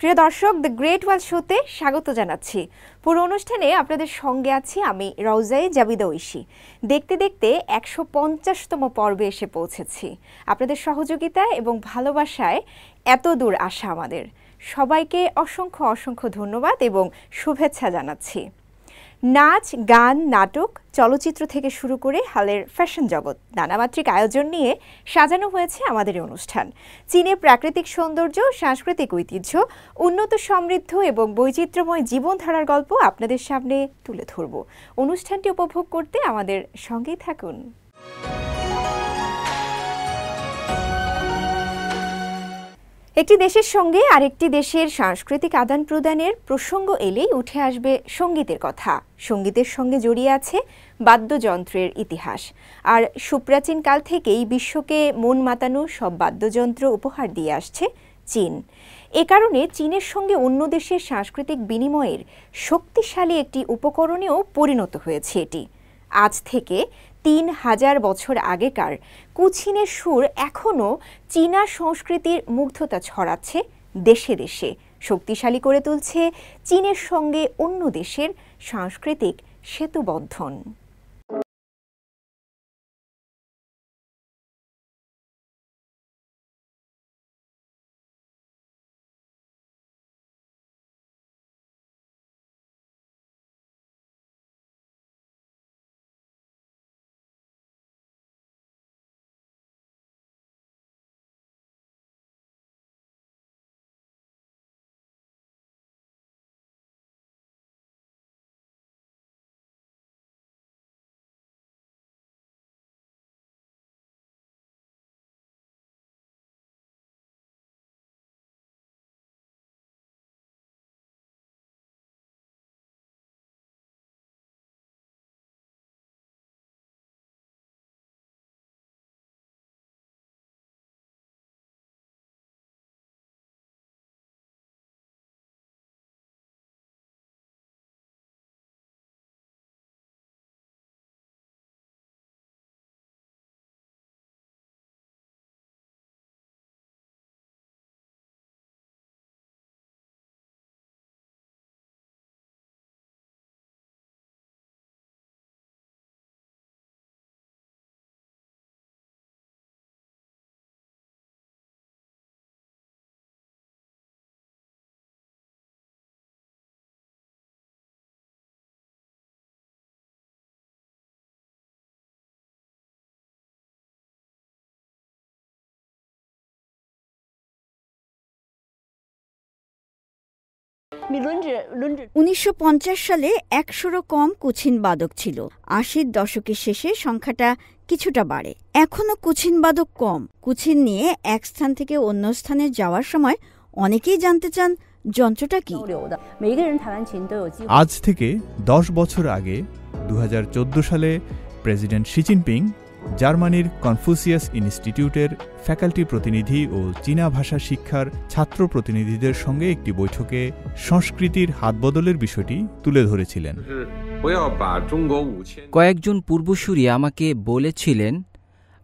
প্রিয় দর্শক, the great ওয়াল শোতে স্বাগত জানাচ্ছি। পুরো অনুষ্ঠানে আপনাদের সঙ্গে আছি আমি রওজায়ে জাবিদা ঐশী। দেখতে দেখতে ১৫০তম পর্বে এসে পৌঁছেছি। আপনাদের সহযোগিতায় এবং ভালোবাসায় এত দূর আসা আমাদের সবাইকে অসংখ্য অসংখ্য ধন্যবাদ এবং শুভেচ্ছা জানাচ্ছি। নাচ, গান, নাটক, চলচ্চিত্র থেকে শুরু করে হালের ফ্যাশন জগৎ নানামাত্রিক আয়োজন নিয়ে সাজানো হয়েছে আমাদের এই অনুষ্ঠান। চীনের প্রাকৃতিক সৌন্দর্য, সাংস্কৃতিক ঐতিহ্য, উন্নত সমৃদ্ধ এবং বৈচিত্র্যময় জীবনধারার গল্প আপনাদের সামনে তুলে ধরব। অনুষ্ঠানটি উপভোগ করতে আমাদের সঙ্গেই থাকুন। একটি দেশের সঙ্গে আরেকটি দেশের সাংস্কৃতিক আদান প্রদানের প্রসঙ্গ এলেই উঠে আসবে সঙ্গীতের কথা। সঙ্গীতের সঙ্গে জড়িয়ে আছে বাদ্যযন্ত্রের ইতিহাস, আর সুপ্রাচীন কাল থেকেই বিশ্বকে মন মাতানো সব বাদ্যযন্ত্র উপহার দিয়ে আসছে চীন। এ কারণে চীনের সঙ্গে অন্য দেশের সাংস্কৃতিক বিনিময়ের শক্তিশালী একটি উপকরণেও পরিণত হয়েছে এটি। আজ থেকে ৩,০০০ বছর আগেকার কুছিনের সুর এখনও চীনা সংস্কৃতির মুগ্ধতা ছড়াচ্ছে দেশে দেশে, শক্তিশালী করে তুলছে চীনের সঙ্গে অন্য দেশের সাংস্কৃতিক সেতুবন্ধন। উনিশশো সালে ১০০রও কম কুছিন বাদক ছিল। ৮০ দশকের শেষে সংখ্যাটা কিছুটা বাড়ে। এখনও কুছিন বাদক কম। কুছিন নিয়ে এক স্থান থেকে অন্য স্থানে যাওয়ার সময় অনেকেই জানতে চান যন্ত্রটা কি। আজ থেকে ১০ বছর আগে ২০১৪ সালে প্রেসিডেন্ট শি জিনপিং জার্মানির কনফুসিয়াস ইনস্টিটিউটের ফ্যাকাল্টি প্রতিনিধি ও চীনা ভাষা শিক্ষার ছাত্র প্রতিনিধিদের সঙ্গে একটি বৈঠকে সংস্কৃতির হাতবদলের বিষয়টি তুলে ধরেছিলেন। কয়েকজন পূর্বসূরি আমাকে বলেছিলেন,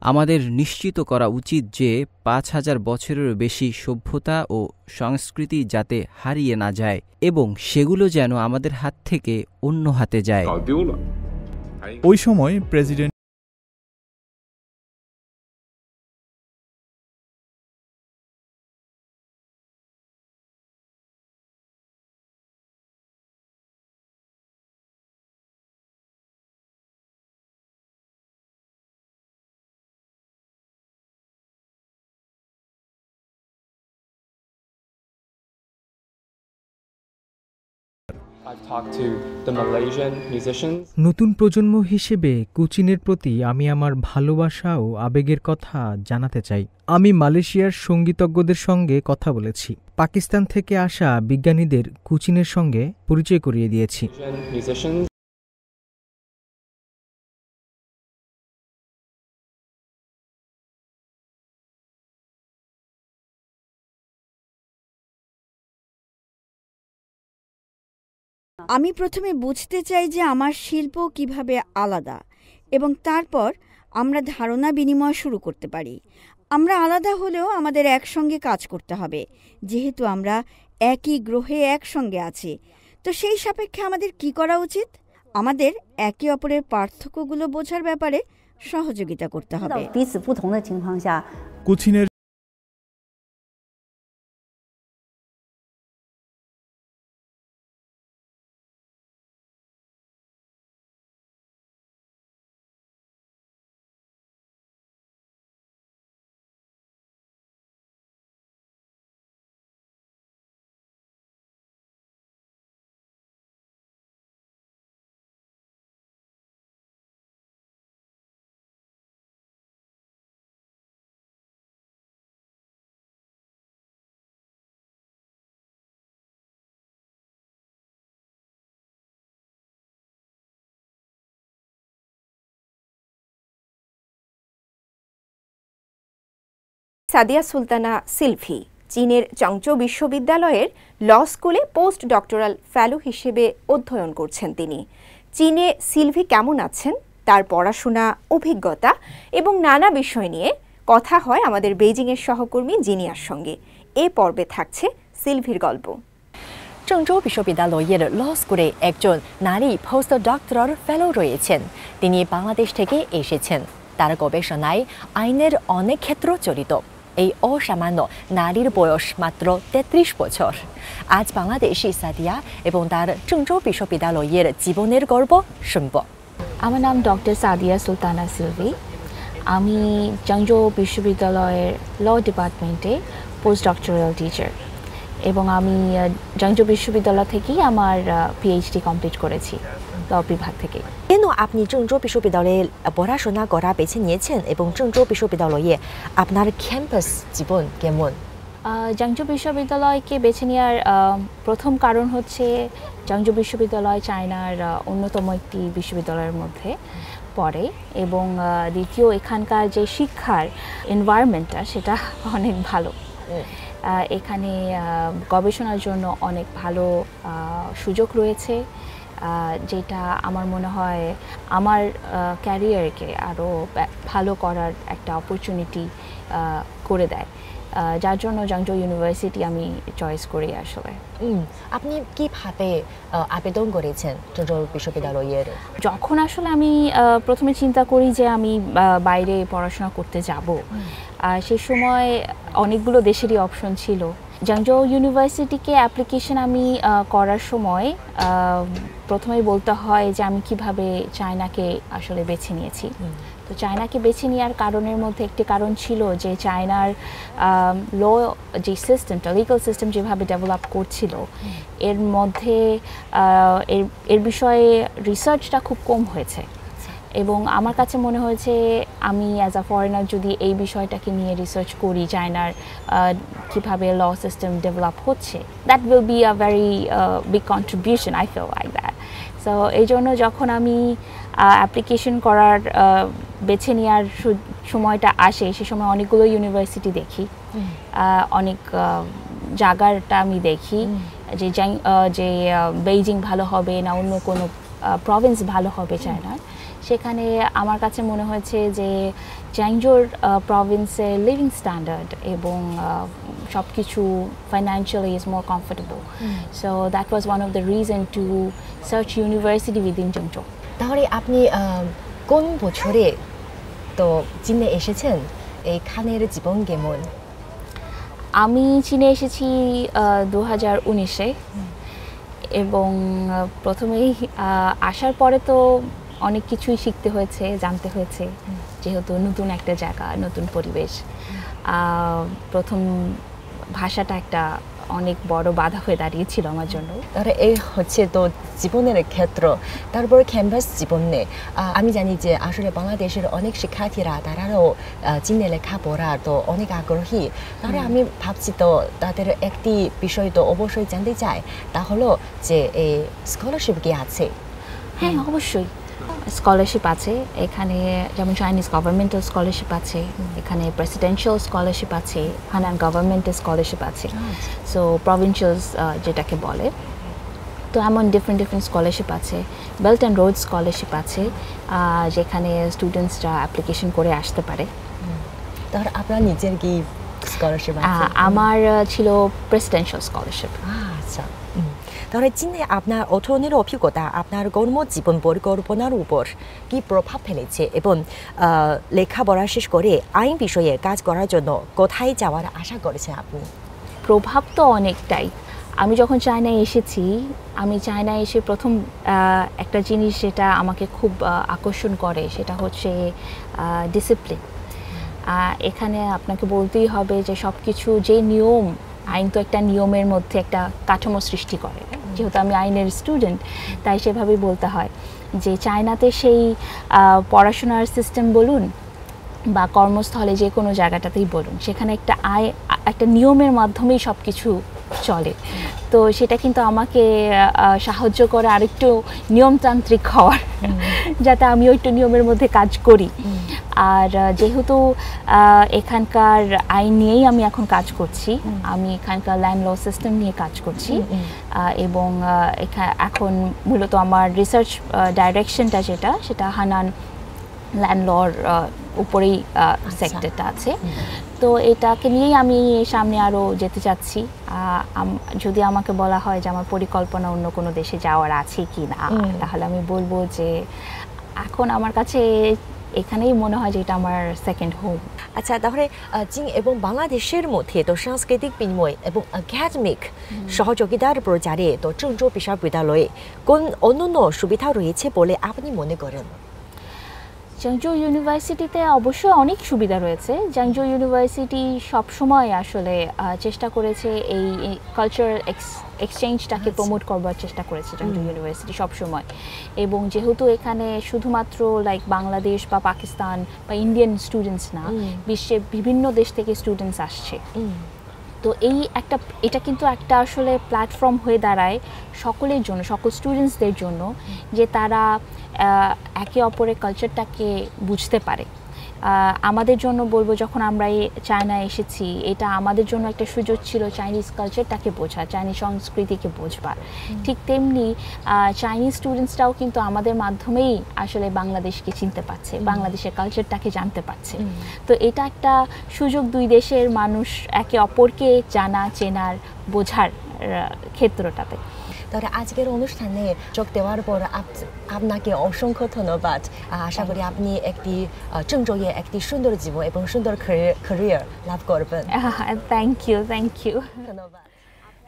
আমাদের নিশ্চিত করা উচিত যে ৫,০০০ বছরেরও বেশি সভ্যতা ও সংস্কৃতি যাতে হারিয়ে না যায় এবং সেগুলো যেন আমাদের হাত থেকে অন্য হাতে যায়। ওই সময় প্রেসিডেন্ট নতুন প্রজন্ম হিসেবে কুচিনের প্রতি আমি আমার ভালোবাসা ও আবেগের কথা জানাতে চাই। আমি মালয়েশিয়ার সঙ্গীতজ্ঞদের সঙ্গে কথা বলেছি, পাকিস্তান থেকে আসা বিজ্ঞানীদের কুচিনের সঙ্গে পরিচয় করিয়ে দিয়েছি। আমি প্রথমে বুঝতে চাই যে আমার শিল্প কিভাবে আলাদা, এবং তারপর আমরা ধারণা বিনিময় শুরু করতে পারি। আমরা আলাদা হলেও আমাদের একসঙ্গে কাজ করতে হবে, যেহেতু আমরা একই গ্রহে একসঙ্গে আছি, তো সেই সাপেক্ষে আমাদের কি করা উচিত? আমাদের একে অপরের পার্থক্যগুলো বোঝার ব্যাপারে সহযোগিতা করতে হবে। 彼此不同的情况下， কুছিনের সাদিয়া সুলতানা সিলভি চীনের চংচৌ বিশ্ববিদ্যালয়ের ল স্কুলে পোস্ট ডক্টরাল ফেলো হিসেবে অধ্যয়ন করছেন তিনি। চীনে সিলভি কেমন আছেন, তার পড়াশোনা, অভিজ্ঞতা এবং নানা বিষয় নিয়ে কথা হয় আমাদের বেইজিংয়ের সহকর্মী জিনিয়ার সঙ্গে। এ পর্বে থাকছে সিলভির গল্প। 郑州বিশ্ববিদ্যালয়ের ল স্কুলে একজন নারী পোস্ট ডক্টরাল ফেলো রয়েছেন। তিনি বাংলাদেশ থেকে এসেছেন। তার গবেষণায় আইনের অনেক ক্ষেত্র জড়িত। এই অসামান্য নারীর বয়স মাত্র 33 বছর। আজ বাংলাদেশি সাদিয়া এবং তার চংচৌ বিশ্ববিদ্যালয়ের জীবনের গল্প শুনব। আমার নাম ডক্টর সাদিয়া সুলতানা সিলভি। আমি চংচৌ বিশ্ববিদ্যালয়ের ল ডিপার্টমেন্টে পোস্ট ডক্টরাল টিচার এবং আমি চংচৌ বিশ্ববিদ্যালয় থেকেই আমার পিএইচডি কমপ্লিট করেছি ল বিভাগ থেকে। কেন আপনি চংচৌ বিশ্ববিদ্যালয়ে পড়াশোনা করা বেছে নিয়েছেন এবং চংচৌ বিশ্ববিদ্যালয়ে আপনার ক্যাম্পাস জীবন কেমন? চংচৌ বিশ্ববিদ্যালয়কে বেছে নেওয়ার প্রথম কারণ হচ্ছে চংচৌ বিশ্ববিদ্যালয় চায়নার অন্যতম একটি বিশ্ববিদ্যালয়ের মধ্যে পড়ে এবং দ্বিতীয় এখানকার যে শিক্ষার এনভায়রনমেন্টটা সেটা অনেক ভালো। এখানে গবেষণার জন্য অনেক ভালো সুযোগ রয়েছে, যেটা আমার মনে হয় আমার ক্যারিয়ারকে আরও ভালো করার একটা অপরচুনিটি করে দেয়, যার জন্য চংচৌ ইউনিভার্সিটি আমি চয়েস করি আসলে। আপনি কিভাবে আবেদন করেছেন চংচৌ বিশ্ববিদ্যালয়ের? যখন আসলে আমি প্রথমে চিন্তা করি যে আমি বাইরে পড়াশোনা করতে যাব, সে সময় অনেকগুলো দেশেরই অপশন ছিল। চংচৌ ইউনিভার্সিটিকে অ্যাপ্লিকেশন আমি করার সময় প্রথমেই বলতে হয় যে আমি কিভাবে চায়নাকে আসলে বেছে নিয়েছি। তো চায়নাকে বেছে নেওয়ার কারণের মধ্যে একটি কারণ ছিল যে চায়নার ল যে সিস্টেমটা, লিগাল সিস্টেম যেভাবে ডেভেলপ করছিল, এর মধ্যে এর বিষয়ে রিসার্চটা খুব কম হয়েছে এবং আমার কাছে মনে হয়েছে আমি অ্যাজ আ ফরেনার যদি এই বিষয়টাকে নিয়ে রিসার্চ করি, চায়নার কীভাবে ল সিস্টেম ডেভেলপ হচ্ছে, that will be a very big contribution, I feel like that. So এই জন্য যখন আমি অ্যাপ্লিকেশন করার বেছে নেওয়ার সময়টা আসে, সে সময় অনেকগুলো ইউনিভার্সিটি দেখি, অনেক জায়গাটা আমি দেখি যে বেইজিং ভালো হবে না অন্য কোনো প্রভিন্স ভালো হবে চায়নার। সেখানে আমার কাছে মনে হয়েছে যে চংচৌর প্রভিন্সের লিভিং স্ট্যান্ডার্ড এবং সব কিছু financially is more comfortable. So that was one of the reason to search university within Zhengzhou. তাহলে আপনি কোন বছরে তো চীনে এসেছেন? এইখানের জীবন কেমন? আমি চীনে এসেছি 2019-এ এবং প্রথমেই আসার পরে তো অনেক কিছুই শিখতে হয়েছে, জানতে হয়েছে, যেহেতু নতুন একটা জায়গা, নতুন পরিবেশ। প্রথম ভাষাটা একটা অনেক বড় বাধা হয়ে দাঁড়িয়েছিল আমার জন্য। তাহলে এই হচ্ছে তো জীবনের ক্ষেত্র। তারপরে ক্যাম্পাস জীবনে আমি জানি যে আসলে বাংলাদেশের অনেক শিক্ষার্থীরা তারাও চীনে লেখাপড়া তো অনেক আগ্রহী। তাহলে আমি ভাবছি তো তাদের একটি বিষয় তো অবশ্যই জানতে চাই, তা হলো যে এই স্কলারশিপ কি আছে? হ্যাঁ, অবশ্যই স্কলারশিপ আছে এখানে, যেমন চাইনিজ গভর্নমেন্টাল স্কলারশিপ আছে, এখানে প্রেসিডেন্সিয়াল স্কলারশিপ আছে, হানান গভর্নমেন্টের স্কলারশিপ আছে, সো প্রভিন্সিয়ালস যেটাকে বলে। তো এমন ডিফারেন্ট স্কলারশিপ আছে। বেল্ট অ্যান্ড রোড স্কলারশিপ আছে, যেখানে স্টুডেন্টসরা অ্যাপ্লিকেশন করে আসতে পারে। তাহলে আপনার নিজের কি স্কলারশিপ আমার ছিল প্রেসিডেন্সিয়াল স্কলারশিপ। আচ্ছা, তাহলে চীনে আপনার অধ্যয়নের অভিজ্ঞতা আপনার কর্মজীবন পরিকল্পনার উপর কি প্রভাব ফেলেছে এবং লেখাপড়া শেষ করে আইন বিষয়ে কাজ করার জন্য কোথায় যাওয়ার আশা করেছেন আপনি? প্রভাব তো অনেকটাই। আমি যখন চায়নায় এসেছি, আমি চায়নায় এসে প্রথম একটা জিনিস যেটা আমাকে খুব আকর্ষণ করে সেটা হচ্ছে ডিসিপ্লিন। এখানে আপনাকে বলতেই হবে যে সব কিছু যে নিয়ম, আইন তো একটা নিয়মের মধ্যে একটা কাঠামো সৃষ্টি করে। যেহেতু আমি আইনের স্টুডেন্ট, তাই সেভাবেই বলতে হয় যে চায়নাতে সেই পড়াশোনার সিস্টেম বলুন বা কর্মস্থলে যে কোনো জায়গাটাতেই বলুন, সেখানে একটা নিয়মের মাধ্যমেই সব কিছু চলে। তো সেটা কিন্তু আমাকে সাহায্য করে আরেকটু নিয়মতান্ত্রিক হওয়ার, যাতে আমিও একটু নিয়মের মধ্যে কাজ করি। আর যেহেতু এখানকার আইন নিয়েই আমি এখন কাজ করছি, আমি এখানকার ল্যান্ড ল সিস্টেম নিয়ে কাজ করছি এবং এখন মূলত আমার রিসার্চ ডাইরেকশনটা সেটা হানান ল্যান্ড লর উপরেই সেক্টরটা আছে। তো এটাকে নিয়েই আমি সামনে আরও যেতে চাচ্ছি। যদি আমাকে বলা হয় যে আমার পরিকল্পনা অন্য কোনো দেশে যাওয়ার আছে কি না, তাহলে আমি বলবো যে এখন আমার কাছে এখানেই মনে হয় যে এটা আমার সেকেন্ড হোম। আচ্ছা, তাহলে চীন এবং বাংলাদেশের মধ্যে তো সাংস্কৃতিক বিনিময় এবং একাডেমিক সহযোগিতার প্রচারে তো চংজৌ বিশ্ববিদ্যালয়ে কোন অন্যান্য সুবিধা রয়েছে বলে আপনি মনে করেন? চংজৌ ইউনিভার্সিটিতে অবশ্যই অনেক সুবিধা রয়েছে। চংজৌ ইউনিভার্সিটি সবসময় আসলে চেষ্টা করেছে এই কালচারাল এক্সচেঞ্জটাকে প্রমোট করবার চেষ্টা করেছে চংজৌ ইউনিভার্সিটি সবসময়। এবং যেহেতু এখানে শুধুমাত্র বাংলাদেশ বা পাকিস্তান বা ইন্ডিয়ান স্টুডেন্টস না, বিশ্বের বিভিন্ন দেশ থেকে স্টুডেন্টস আসছে। তো এটা কিন্তু একটা আসলে প্ল্যাটফর্ম হয়ে দাঁড়ায় সকলের জন্য, সকল স্টুডেন্টসদের জন্য, যে তারা একে অপরের কালচারটাকে বুঝতে পারে। আমাদের জন্য বলবো, যখন আমরা চায়নায় এসেছি, এটা আমাদের জন্য একটা সুযোগ ছিল চাইনিজ কালচারটাকে বোঝা, চাইনিজ সংস্কৃতিকে বোঝবার। ঠিক তেমনি চাইনিজ স্টুডেন্টসরাও কিন্তু আমাদের মাধ্যমেই আসলে বাংলাদেশকে চিনতে পারছে, বাংলাদেশের কালচারটাকে জানতে পারছে। তো এটা একটা সুযোগ দুই দেশের মানুষ একে অপরকে জানা, চেনার, বোঝার ক্ষেত্রটাতে। তাহলে আজকের অনুষ্ঠানে যোগ দেওয়ার পর আপনাকে অসংখ্য ধন্যবাদ। আশা করি আপনি চংজৌয়ে একটি সুন্দর জীবন এবং সুন্দর ক্যারিয়ার লাভ করবেন। Thank you. ধন্যবাদ।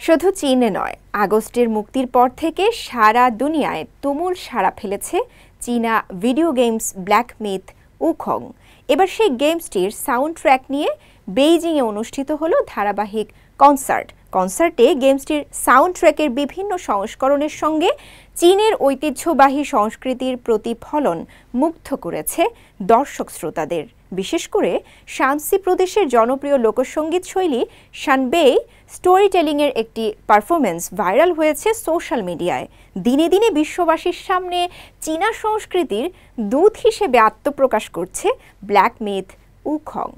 শুধু চীনে নয়, আগস্টের মুক্তির পর থেকে সারা দুনিয়ায় তুমুল সাড়া ফেলেছে চীনা ভিডিও গেমস ব্ল্যাক মিথ উখং। এবার সেই গেমসটির সাউন্ড ট্র্যাক নিয়ে বেইজিংয়ে অনুষ্ঠিত হলো ধারাবাহিক কনসার্টে গেমসটির সাউন্ড ট্র্যাকের বিভিন্ন সংস্করণের সঙ্গে চীনের ঐতিহ্যবাহী সংস্কৃতির প্রতিফলন মুগ্ধ করেছে দর্শক শ্রোতাদের। বিশেষ করে শানসি প্রদেশের জনপ্রিয় লোকসঙ্গীত শৈলী শানবেই স্টোরি টেলিংয়ের একটি পারফরমেন্স ভাইরাল হয়েছে সোশ্যাল মিডিয়ায়। দিনে দিনে বিশ্ববাসীর সামনে চীনা সংস্কৃতির দূত হিসেবে আত্মপ্রকাশ করছে ব্ল্যাক মিথ উখং।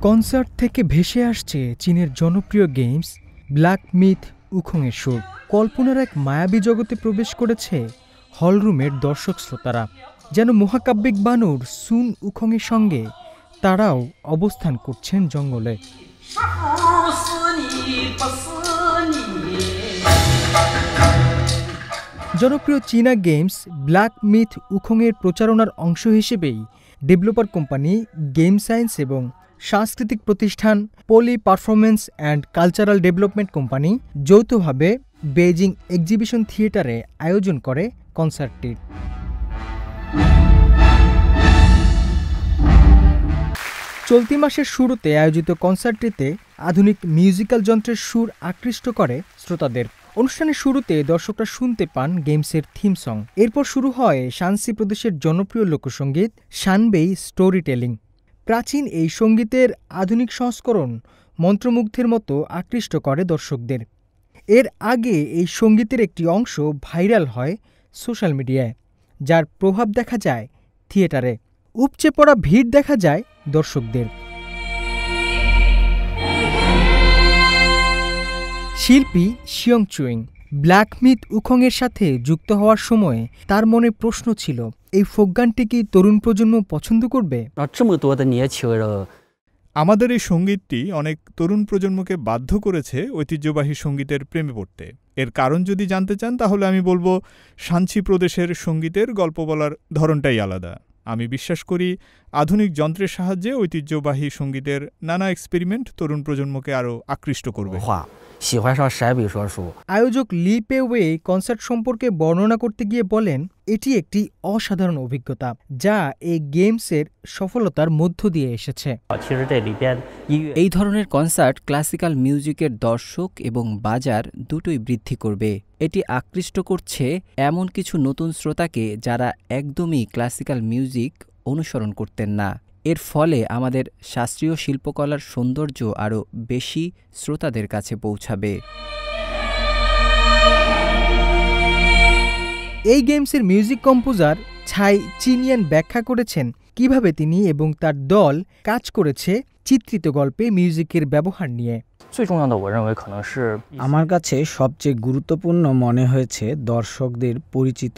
কনসার্ট থেকে ভেসে আসছে চীনের জনপ্রিয় গেমস ব্ল্যাক মিথ উখংয়ের সুর। কল্পনার এক মায়াবী জগতে প্রবেশ করেছে হলরুমের দর্শক শ্রোতারা। যেন মহাকাব্যিক বানর সুন উখংয়ের সঙ্গে তারাও অবস্থান করছেন জঙ্গলে। জনপ্রিয় চীনা গেমস ব্ল্যাক মিথ উখংয়ের প্রচারণার অংশ হিসেবেই ডেভেলপার কোম্পানি গেম সায়েন্স এবং সাংস্কৃতিক প্রতিষ্ঠান Poly performance and cultural development company যৌথভাবে বেইজিং এক্সিবিশন থিয়েটারে আয়োজন করে কনসার্টটির। চলতি মাসের শুরুতে আয়োজিত কনসার্টটিতে আধুনিক মিউজিক্যাল যন্ত্রের সুর আকৃষ্ট করে শ্রোতাদের। অনুষ্ঠানের শুরুতে দর্শকরা শুনতে পান গেমসের থিম সং। এরপর শুরু হয় শানসি প্রদেশের জনপ্রিয় লোকসঙ্গীত শানবেই স্টোরি টেলিং। প্রাচীন এই সঙ্গীতের আধুনিক সংস্করণ মন্ত্রমুগ্ধের মতো আকৃষ্ট করে দর্শকদের। এর আগে এই সঙ্গীতের একটি অংশ ভাইরাল হয় সোশ্যাল মিডিয়ায়, যার প্রভাব দেখা যায় থিয়েটারে। উপচে পড়া ভিড় দেখা যায় দর্শকদের। শিল্পী শিয়ং চুইং ব্ল্যাক মিথ উখংয়ের সাথে যুক্ত হওয়ার সময় তার মনে প্রশ্ন ছিল, এই ফোক গানটি কি তরুণ প্রজন্ম পছন্দ করবে? 这么多的年轻人 আমাদের এই সঙ্গীতটি অনেক তরুণ প্রজন্মকে বাধ্য করেছে ঐতিহ্যবাহী সঙ্গীতের প্রেমে পড়তে। এর কারণ যদি জানতে চান তাহলে আমি বলবো শানচি প্রদেশের সঙ্গীতের গল্প বলার ধরনটাই আলাদা। আমি বিশ্বাস করি আধুনিক যন্ত্রের সাহায্যে ঐতিহ্যবাহী সঙ্গীতের নানা এক্সপেরিমেন্ট তরুণ প্রজন্মকে আরও আকৃষ্ট করবে। 喜欢上陕北说书 আয়োজক লি পেওয়ে কনসার্ট সম্পর্কে বর্ণনা করতে গিয়ে বলেন, এটি একটি অসাধারণ অভিজ্ঞতা যা এই গেমসের সফলতার মধ্য দিয়ে এসেছে। 其实这里边音乐 এই ধরনের কনসার্ট ক্লাসিক্যাল মিউজিকের দর্শক এবং বাজার দুটোই বৃদ্ধি করবে। এটি আকৃষ্ট করছে এমন কিছু নতুন শ্রোতাকে যারা একদমই ক্লাসিক্যাল মিউজিক অনুসরণ করতেন না। এর ফলে আমাদের শাস্ত্রীয় শিল্পকলার সৌন্দর্য আরও বেশি শ্রোতাদের কাছে পৌঁছাবে। এই গেমসের মিউজিক কম্পোজার ছাই চিনিয়ান ব্যাখ্যা করেছেন কিভাবে তিনি এবং তার দল কাজ করেছে চিত্রিত গল্পে মিউজিকের ব্যবহার নিয়ে। 最重要的我认为可能是 আমার কাছে সবচেয়ে গুরুত্বপূর্ণ মনে হয়েছে দর্শকদের পরিচিত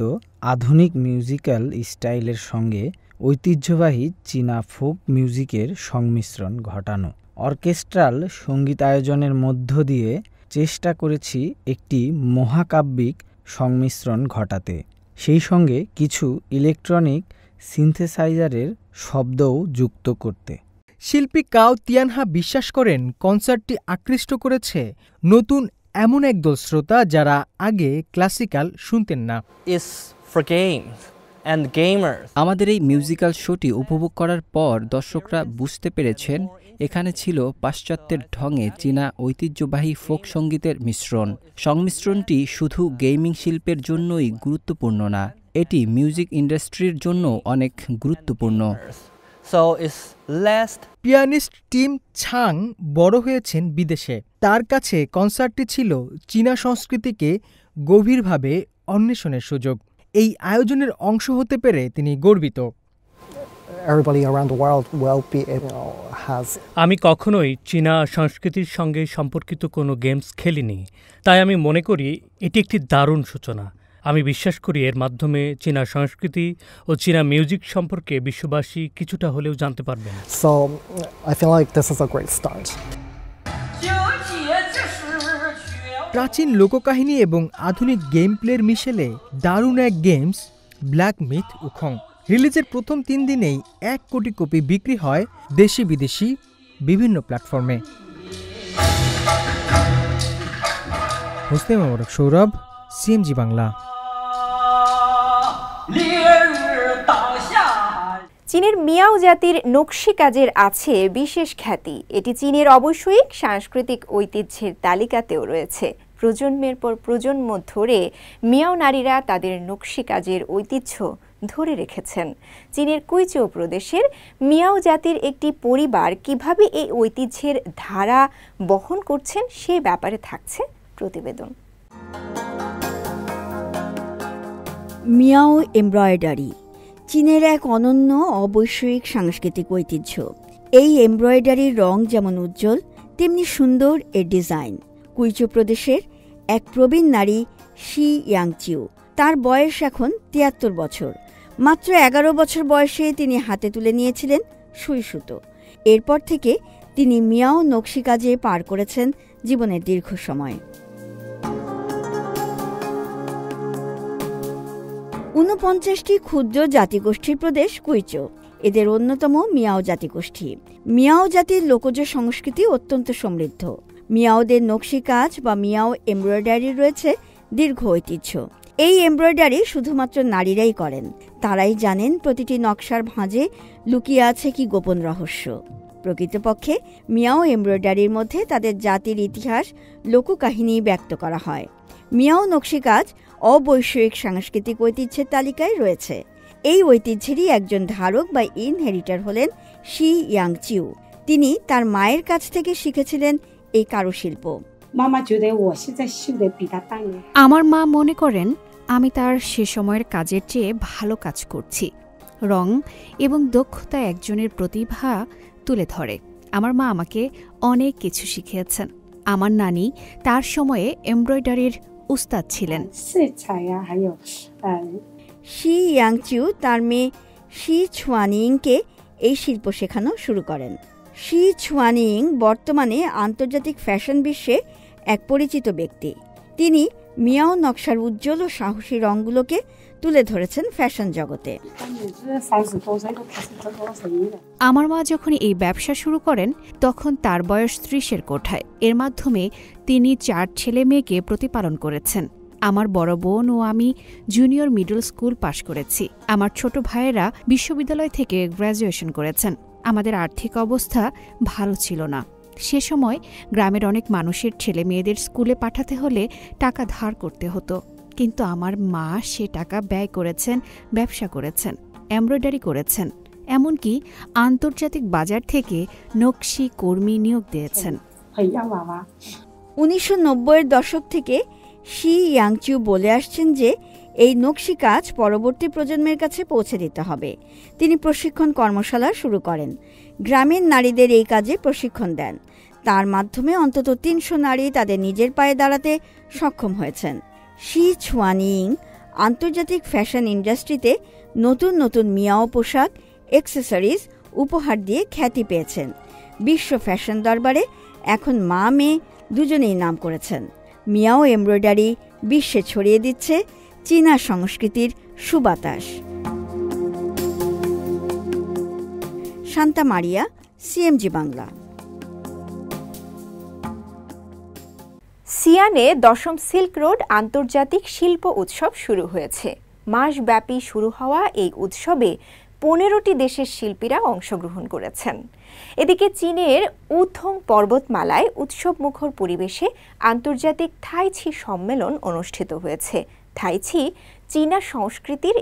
আধুনিক মিউজিক্যাল স্টাইলের সঙ্গে ঐতিহ্যবাহী চীনা ফোক মিউজিকের সংমিশ্রণ ঘটানো। অর্কেস্ট্রাল সঙ্গীতায়োজনের মধ্য দিয়ে চেষ্টা করেছি একটি মহাকাব্যিক সংমিশ্রণ ঘটাতে, সেই সঙ্গে কিছু ইলেকট্রনিক সিনথেসাইজারের শব্দও যুক্ত করতে। শিল্পী কাও তিয়ানহা বিশ্বাস করেন কনসার্টটি আকৃষ্ট করেছে নতুন এমন একদল শ্রোতা যারা আগে ক্লাসিক্যাল শুনতেন না। is for games and gamers আমাদের এই মিউজিক্যাল শোটি উপভোগ করার পর দর্শকরা বুঝতে পেরেছেন এখানে ছিল পাশ্চাত্যের ঢঙে চীনা ঐতিহ্যবাহী ফোক সঙ্গীতের মিশ্রণ। সংমিশ্রণটি শুধু গেমিং শিল্পের জন্যই গুরুত্বপূর্ণ না, এটি মিউজিক ইন্ডাস্ট্রির জন্য অনেক গুরুত্বপূর্ণ। so it's less pianist team Chang বড় হয়েছেন বিদেশে। তার কাছে কনসার্টটি ছিল চীনা সংস্কৃতিকে গভীরভাবে অন্বেষণের সুযোগ। এই আয়োজনের অংশ হতে পেরে তিনি গর্বিত। আমি কখনোই চীনা সংস্কৃতির সঙ্গে সম্পর্কিত কোনো গেমস খেলিনি, তাই আমি মনে করি এটি একটি দারুণ সূচনা। আমি বিশ্বাস করি এর মাধ্যমে চীনা সংস্কৃতি ও চীনা মিউজিক সম্পর্কে বিশ্ববাসী কিছুটা হলেও জানতে পারবেন। So I feel like this is a great start. প্রাচীন লোককাহিনী এবং আধুনিক গেম প্লের মিশেলে দারুণ এক গেমস ব্ল্যাক মিথ উখং। রিলিজের প্রথম 3 দিনেই 1 কোটি কপি বিক্রি হয় দেশি বিদেশি বিভিন্ন প্ল্যাটফর্মে। হোসনে মোবারক সৌরভ, সিএমজি বাংলা। চীনের মিয়াও জাতির নকশি কাজের আছে বিশেষ খ্যাতি। এটি চীনের অবশ্যই সাংস্কৃতিক ঐতিহ্যের তালিকাতেও রয়েছে। প্রজন্মের পর প্রজন্ম ধরে মিয়াও নারীরা তাদের নকশি কাজের ঐতিহ্য ধরে রেখেছেন। চীনের কুইচৌ প্রদেশের মিয়াও জাতির একটি পরিবার কিভাবে এই ঐতিহ্যের ধারা বহন করছেন সে ব্যাপারে থাকছে প্রতিবেদন। মিয়াও এমব্রয়ডারি চীনের এক অনন্য অবৈষয়িক সাংস্কৃতিক ঐতিহ্য। এই এমব্রয়ডারির রং যেমন উজ্জ্বল তেমনি সুন্দর এর ডিজাইন। কুইচৌ প্রদেশের এক প্রবীণ নারী শি ইয়াংচিউ, তার বয়স এখন ৭৩ বছর। মাত্র ১১ বছর বয়সে তিনি হাতে তুলে নিয়েছিলেন সুই সুতো। এরপর থেকে তিনি মিয়াও নকশি কাজে পার করেছেন জীবনের দীর্ঘ সময়। ৪৯টি ক্ষুদ্র জাতিগোষ্ঠীর প্রদেশ কুইচৌ। এদের অন্যতম মিয়াও জাতিগোষ্ঠী। মিয়াও জাতির লোকজ সংস্কৃতি অত্যন্ত সমৃদ্ধ। মিয়াওদের নকশি কাজ বা মিয়াও এমব্রয়ডারি রয়েছে দীর্ঘ ঐতিহ্য। এই এমব্রয়ডারি শুধুমাত্র নারীরাই করেন। তারাই জানেন প্রতিটি নকশার ভাঁজে লুকিয়ে আছে কি গোপন রহস্য। প্রকৃতপক্ষে মিয়াও এমব্রয়ডারির মধ্যে তাদের জাতির ইতিহাস, লোককাহিনী ব্যক্ত করা হয়। মিয়াও নকশি কাজ অবৈষয়িক সাংস্কৃতিক ঐতিহ্যের তালিকায় রয়েছে। এই ঐতিহ্যেরই একজন ধারক বা ইনহেরিটার হলেন শি ইয়াংচিউ। তিনি তার মায়ের কাছ থেকে শিখেছিলেন এই কারুশিল্প। আমার মা মনে করেন আমি তার সে সময়ের কাজের চেয়ে ভালো কাজ করছি। রং এবং দক্ষতা একজনের প্রতিভা তুলে ধরে। আমার মা আমাকে অনেক কিছু শিখিয়েছেন। আমার নানি তার সময়ে এমব্রয়ডারির উস্তাদ ছিলেন। শি ইয়াংচিউ তার মেয়ে শি ছুয়ানিংকে এই শিল্প শেখানো শুরু করেন। শি ছুয়ানিং বর্তমানে আন্তর্জাতিক ফ্যাশন বিশ্বে এক পরিচিত ব্যক্তি। তিনি মিয়াও নকশার উজ্জ্বল ও সাহসী রঙগুলোকে তুলে ধরেছেন ফ্যাশন জগতে। আমার মা যখন এই ব্যবসা শুরু করেন তখন তার বয়স 30-এর কোঠায়। এর মাধ্যমে তিনি 4 ছেলে মেয়েকে প্রতিপালন করেছেন। আমার বড় বোন ও আমি জুনিয়র মিডল স্কুল পাশ করেছি। আমার ছোট ভাইয়েরা বিশ্ববিদ্যালয় থেকে গ্র্যাজুয়েশন করেছেন। আমাদের আর্থিক অবস্থা ভালো ছিল না। সে সময় গ্রামের অনেক মানুষের ছেলে মেয়েদের স্কুলে পাঠাতে হলে টাকা ধার করতে হতো, কিন্তু আমার মা সে টাকা ব্যয় করেছেন, ব্যবসা করেছেন, এমব্রয়ডারি করেছেন, এমনকি আন্তর্জাতিক বাজার থেকে নকশি কর্মী নিয়োগ দিয়েছেন। 1990-এর দশক থেকে শি ইয়াংচিউ বলে আসছেন যে এই নকশি কাজ পরবর্তী প্রজন্মের কাছে পৌঁছে দিতে হবে। তিনি প্রশিক্ষণ কর্মশালা শুরু করেন, গ্রামীণ নারীদের এই কাজে প্রশিক্ষণ দেন। তার মাধ্যমে অন্তত 300 নারী তাদের নিজের পায়ে দাঁড়াতে সক্ষম হয়েছেন। শি ছুয়ানিং আন্তর্জাতিক ফ্যাশন ইন্ডাস্ট্রিতে নতুন নতুন মিয়াও পোশাক, অ্যাক্সেসরিজ উপহার দিয়ে খ্যাতি পেয়েছেন। বিশ্ব ফ্যাশন দরবারে এখন মা মেয়ে দুজনেই নাম করেছেন। মিয়াও এমব্রয়ডারি বিশ্বে ছড়িয়ে দিচ্ছে চীনা সংস্কৃতির সুবাতাস। Santa Maria, CMG Bangla. সিয়ানে 10ম সিল্ক রোড আন্তর্জাতিক শিল্প উৎসব শুরু হয়েছে। মাসব্যাপী শুরু হওয়া এই উৎসবে 15টি দেশের শিল্পীরা অংশগ্রহণ করেছেন। এদিকে চীনের উথং পর্বতমালায় উৎসবমুখর পরিবেশে আন্তর্জাতিক থাইছি সম্মেলন অনুষ্ঠিত হয়েছে। থাইছি চীনা সংস্কৃতির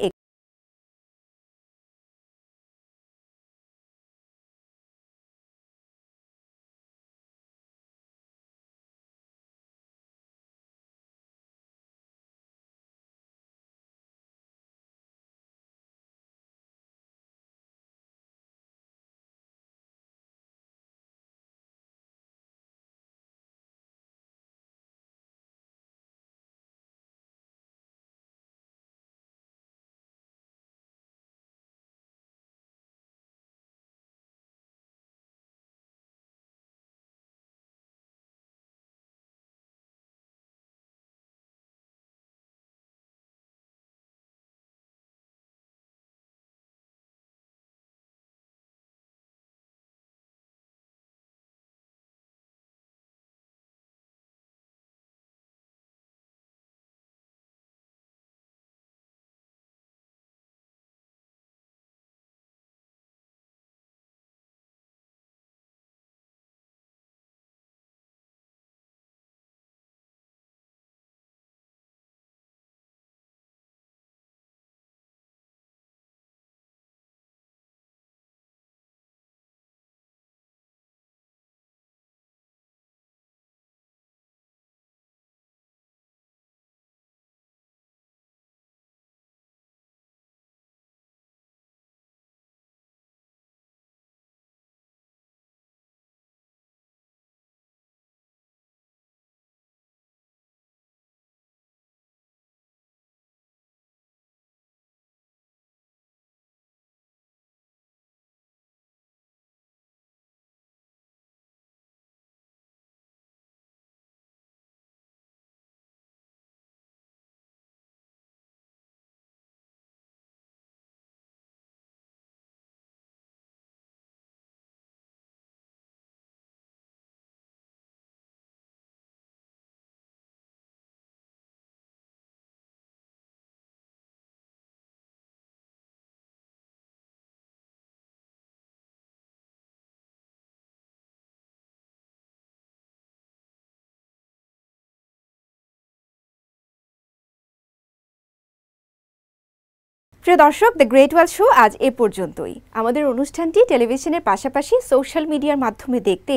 প্রিয় দর্শক, দ্য গ্রেট ওয়াল শো আজ এ পর্যন্তই। আমাদের অনুষ্ঠানটি টেলিভিশনের পাশাপাশি সোশ্যাল মিডিয়ার মাধ্যমে দেখতে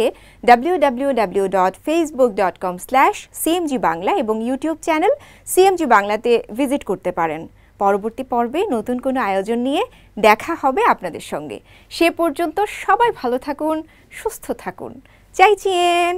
www.facebook.com/cmg বাংলা এবং ইউটিউব চ্যানেল সিএমজি বাংলাতে ভিজিট করতে পারেন। পরবর্তী পর্বে নতুন কোনো আয়োজন নিয়ে দেখা হবে আপনাদের সঙ্গে। সে পর্যন্ত সবাই ভালো থাকুন, সুস্থ থাকুন। চাইচিয়েন।